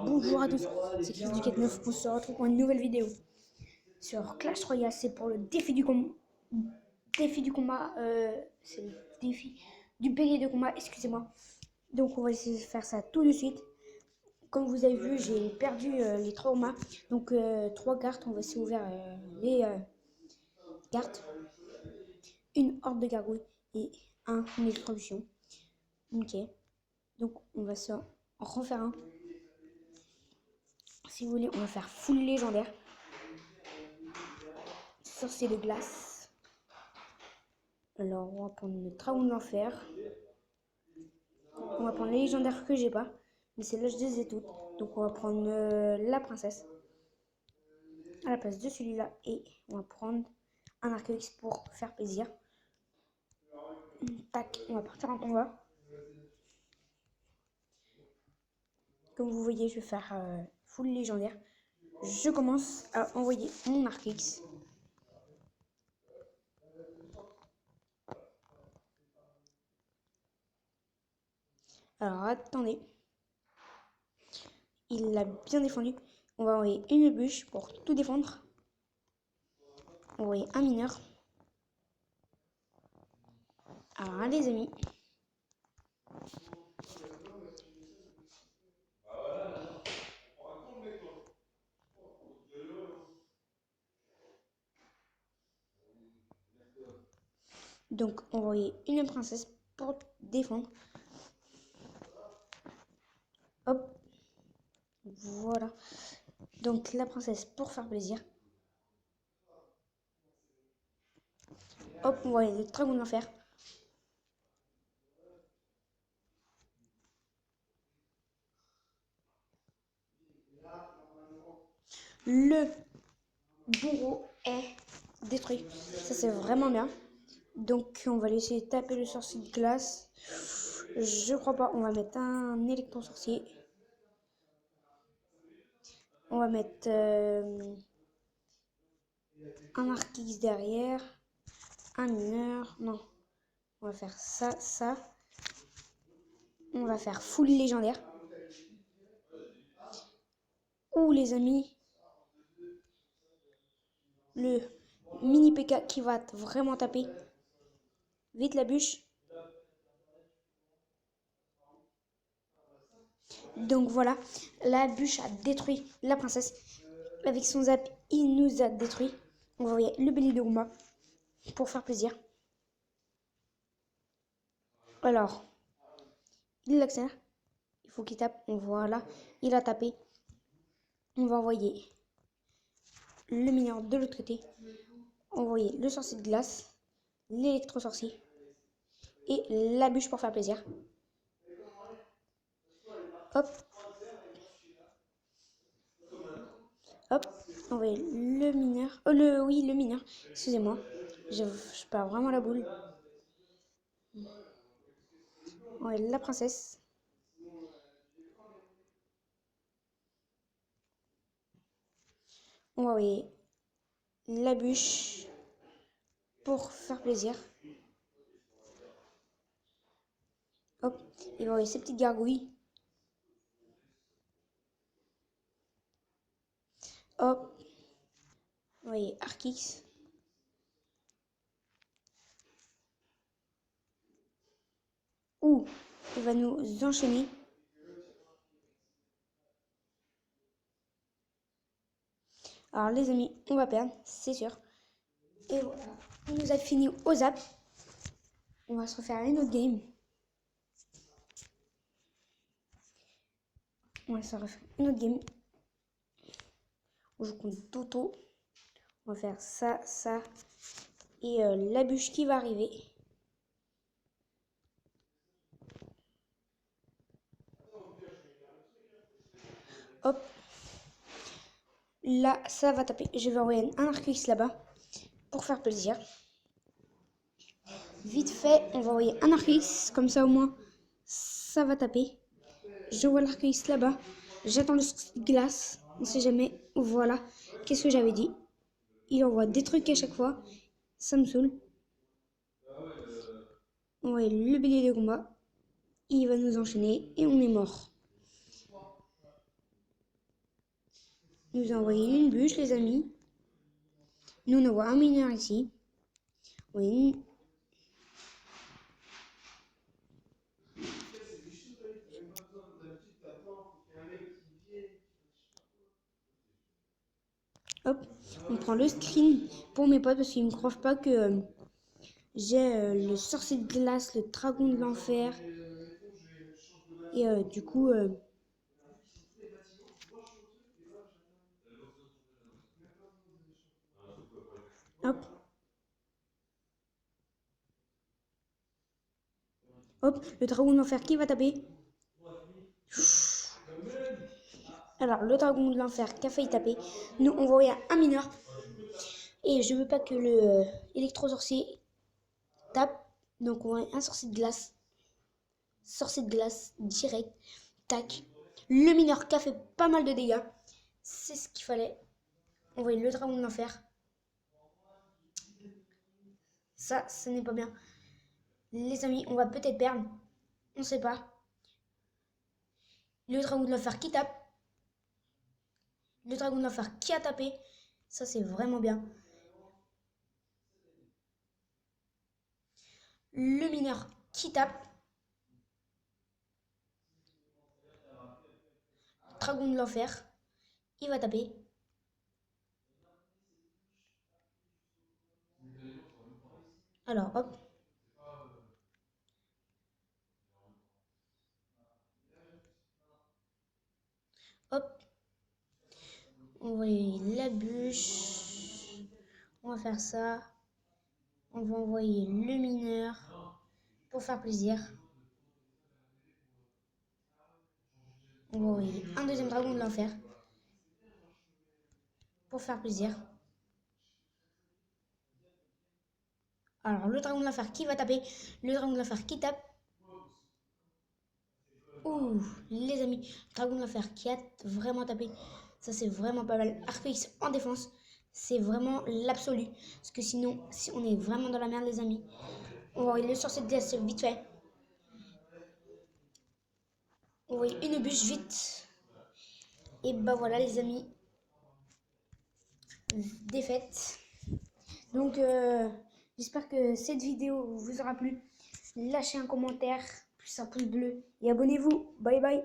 Bonjour à tous, c'est Chris du 49. On se retrouve pour une nouvelle vidéo sur Clash Royale. C'est pour le défi du combat. C'est le défi du pilier de combat, excusez-moi. Donc on va essayer de faire ça tout de suite. Comme vous avez vu, j'ai perdu les 3 combats. Donc 3 cartes, on va essayer d'ouvrir les cartes. Une horde de gargouilles et une introduction. Ok, donc on va se refaire un. Si vous voulez, on va faire full légendaire. Sorcier de glace. Alors, on va prendre le dragon de l'enfer. On va prendre les légendaires que j'ai pas. Mais celles-là, je les ai toutes. Donc, on va prendre la princesse à la place de celui-là. Et on va prendre un Arc-X pour faire plaisir. Tac, on va partir en combat. Comme vous voyez, je vais faire full légendaire. Je commence à envoyer mon Arc-X. Alors, attendez. Il l'a bien défendu. On va envoyer une bûche pour tout défendre. On va envoyer un mineur. Alors, les amis. Donc, on va envoyer une princesse pour défendre. Hop. Voilà. Donc, la princesse pour faire plaisir. Hop, on va envoyer le dragon de l'enfer. Le bourreau est détruit. Ça, c'est vraiment bien. Donc, on va laisser taper le sorcier de glace. Je crois pas. On va mettre un électro-sorcier. On va mettre un Arc-X derrière. Un mineur. Non. On va faire ça, ça. On va faire full légendaire. Ouh, les amis. Le mini PK qui va vraiment taper. Vite la bûche. Donc voilà, la bûche a détruit la princesse. Avec son zap, il nous a détruit. On va envoyer le bélier de combat pour faire plaisir. Alors, il l'accélère. Il faut qu'il tape. Voilà, il a tapé. On va envoyer le mineur de l'autre côté. Envoyer le sorcier de glace, l'électro-sorcier et la bûche pour faire plaisir. Hop. Hop, envoyer le mineur. Oui, le mineur. Excusez-moi. Je perds vraiment la boule. Envoyer la princesse. On va envoyer la bûche pour faire plaisir. Hop, il va envoyer ses petites gargouilles. Hop, on va envoyer Arc-X. Ouh, il va nous enchaîner. Alors les amis, on va perdre, c'est sûr. Et voilà, on nous a fini au zap. On va se refaire une autre game. On va se refaire une autre game. On joue contre Toto. On va faire ça, ça. Et la bûche qui va arriver. Hop. Là, ça va taper. Je vais envoyer un Arc-X là-bas pour faire plaisir. Vite fait, on va envoyer un Arc-X. Comme ça, au moins, ça va taper. Je vois l'Arc-X là-bas. J'attends le glace. On sait jamais. Voilà. Qu'est-ce que j'avais dit? Il envoie des trucs à chaque fois. Ça me saoule. On voit le bélier de combat. Il va nous enchaîner et on est mort. Il nous a envoyé une bûche, les amis. Nous, on voit un mineur ici. Oui. Hop, on prend le screen pour mes potes parce qu'ils ne croient pas que j'ai le sorcier de glace, le dragon de l'enfer. Et du coup, hop, hop, le dragon de l'enfer qui va taper. Alors, le dragon de l'enfer qui a failli taper. Nous, on va envoyer un mineur. Et je veux pas que le électro-sorcier tape. Donc, on va un sorcier de glace. Sorcier de glace, direct. Tac. Le mineur qui a fait pas mal de dégâts. C'est ce qu'il fallait. On voit le dragon de l'enfer. Ça, ce n'est pas bien. Les amis, on va peut-être perdre. On sait pas. Le dragon de l'enfer qui tape. Le dragon de l'enfer qui a tapé. Ça, c'est vraiment bien. Le mineur qui tape. Dragon de l'enfer. Il va taper. Alors, hop. Hop. On va envoyer la bûche. On va faire ça. On va envoyer le mineur pour faire plaisir. On va envoyer un deuxième dragon de l'enfer pour faire plaisir. Alors, le dragon de l'enfer qui va taper. Le dragon de l'enfer qui tape. Ouh, les amis, dragon de l'enfer qui a vraiment tapé. Ça, c'est vraiment pas mal. Arc-X en défense, c'est vraiment l'absolu. Parce que sinon, si on est vraiment dans la merde, les amis, on va envoyer le sorcier de glace vite fait. On va envoyer une bûche vite. Et bah voilà, les amis, défaite. Donc, j'espère que cette vidéo vous aura plu. Lâchez un commentaire, plus un pouce bleu et abonnez-vous. Bye bye.